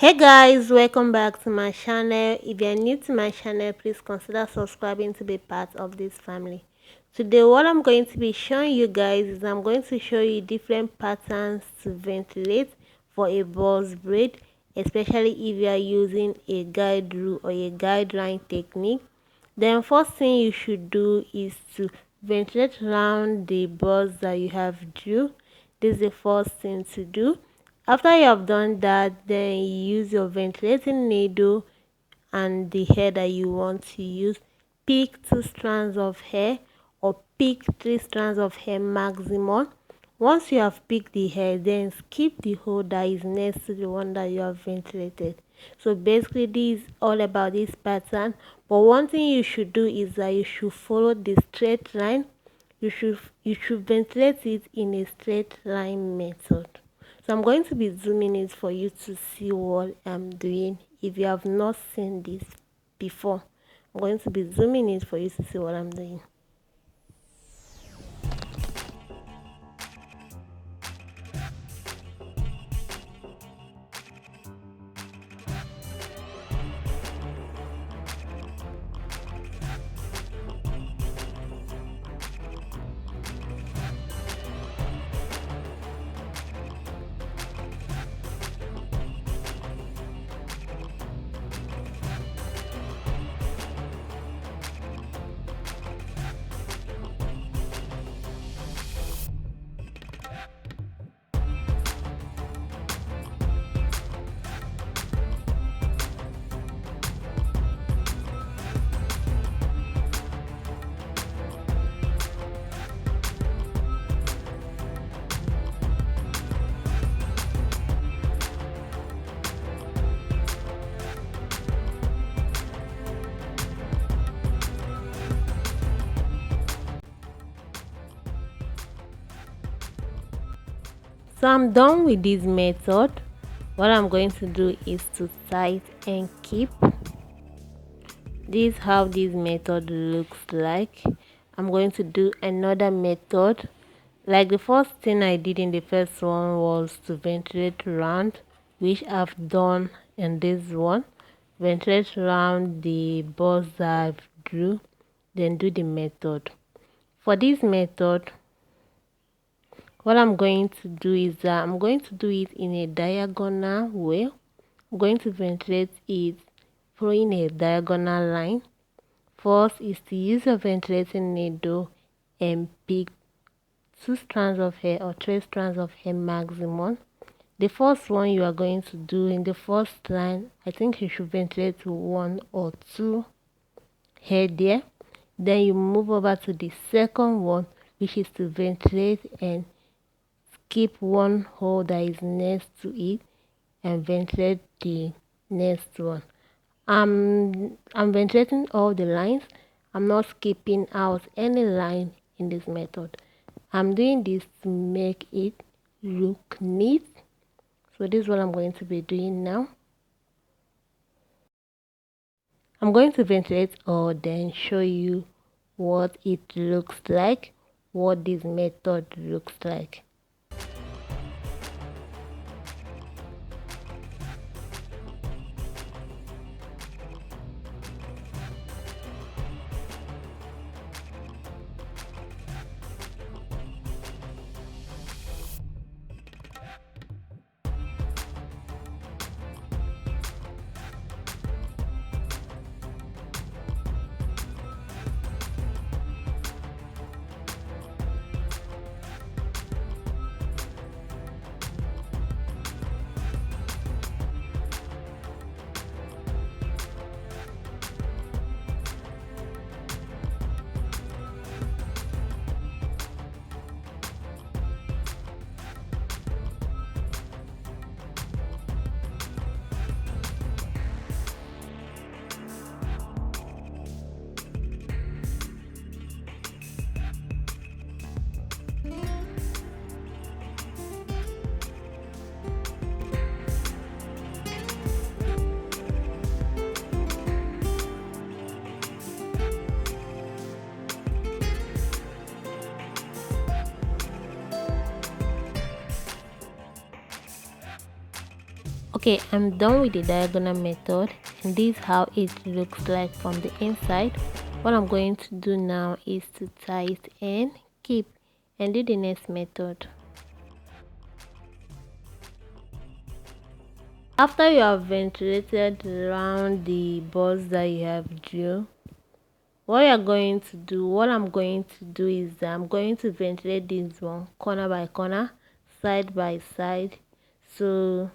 Hey guys, welcome back to my channel. If you are new to my channel, please consider subscribing to be part of this family. Today what I'm going to be showing you guys is I'm going to show you different patterns to ventilate for a box braid, especially if you are using a guide rule or a guideline technique. Then first thing you should do is to ventilate around the box that you have drew. This is the first thing to do. After you have done that, then you use your ventilating needle and the hair that you want to use. Pick 2 strands of hair or pick 3 strands of hair maximum. Once you have picked the hair, then skip the hole that is next to the one that you have ventilated. So basically this is all about this pattern, but one thing you should do is that you should follow the straight line. You should ventilate it in a straight line method. So I'm going to be zooming it for you to see what I'm doing. If you have not seen this before, I'm going to be zooming it for you to see what I'm doing. So I'm done with this method. What I'm going to do is to tie it and keep. This is how this method looks like. I'm going to do another method. Like the first thing I did in the first one was to ventilate around, which I've done in this one. Ventilate around the box that I've drew, then do the method. For this method, what I'm going to do is that I'm going to do it in a diagonal way. I'm going to ventilate it following a diagonal line. First is to use a ventilating needle and pick 2 strands of hair or 3 strands of hair maximum. The first one you are going to do in the first line, I think you should ventilate to 1 or 2 hair there. Then you move over to the second one, which is to ventilate and skip one hole that is next to it and ventilate the next one. I'm ventilating all the lines. I'm not skipping out any line in this method. I'm doing this to make it look neat. So this is what I'm going to be doing now. I'm going to ventilate all, then show you what it looks like, what this method looks like. Okay, I'm done with the diagonal method, and this is how it looks like from the inside. What I'm going to do now is to tie it and keep and do the next method. After you have ventilated around the balls that you have drew, what I'm going to do is that I'm going to ventilate this one corner by corner, side by side. So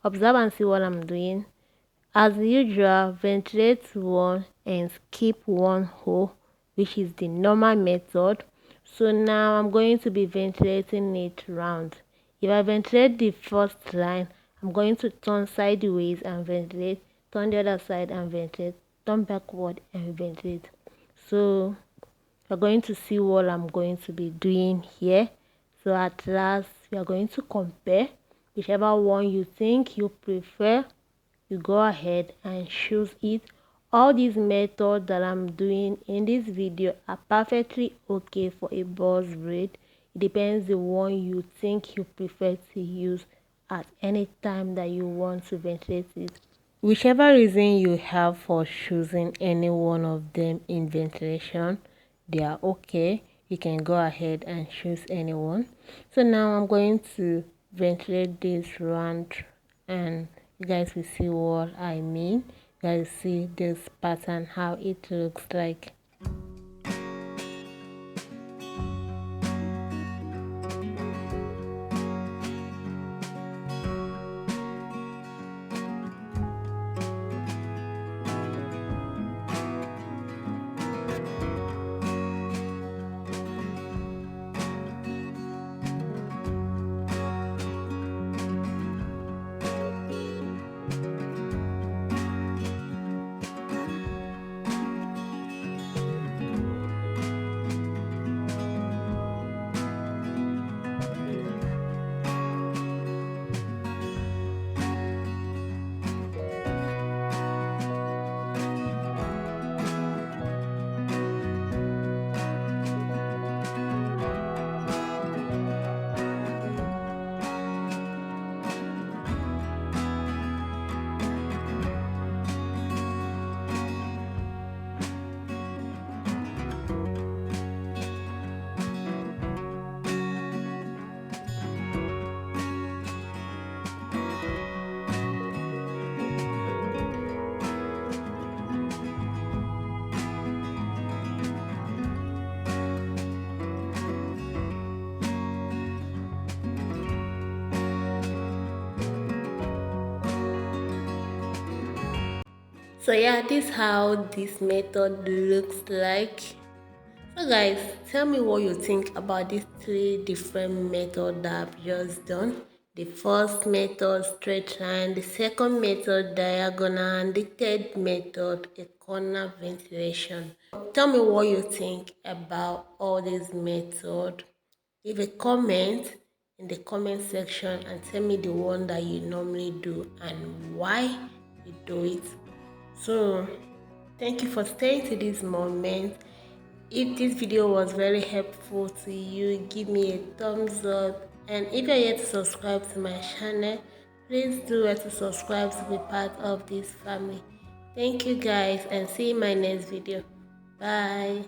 observe and see what I'm doing. As usual, ventilate one and skip one hole, which is the normal method. So now I'm going to be ventilating it round. If I ventilate the first line, I'm going to turn sideways and ventilate, turn the other side and ventilate, turn backward and ventilate. So you're going to see what I'm going to be doing here. So at last, we are going to compare whichever one you think you prefer. You go ahead and choose it. All these methods that I'm doing in this video are perfectly okay for a box braid. It depends the one you think you prefer to use at any time that you want to ventilate it. Whichever reason you have for choosing any one of them in ventilation, they are okay. You can go ahead and choose anyone. So now I'm going to ventilate this round, and you guys will see what I mean. You guys see this pattern, how it looks like. So yeah, this is how this method looks like. So guys, tell me what you think about these three different methods that I've just done. The first method, straight line; the second method, diagonal; and the third method, a corner ventilation. Tell me what you think about all these methods. Leave a comment in the comment section and tell me the one that you normally do and why you do it. So thank you for staying to this moment. If this video was very helpful to you, give me a thumbs up, and if you're yet to subscribe to my channel, please do it to subscribe to be part of this family. Thank you guys, and see you in my next video. Bye.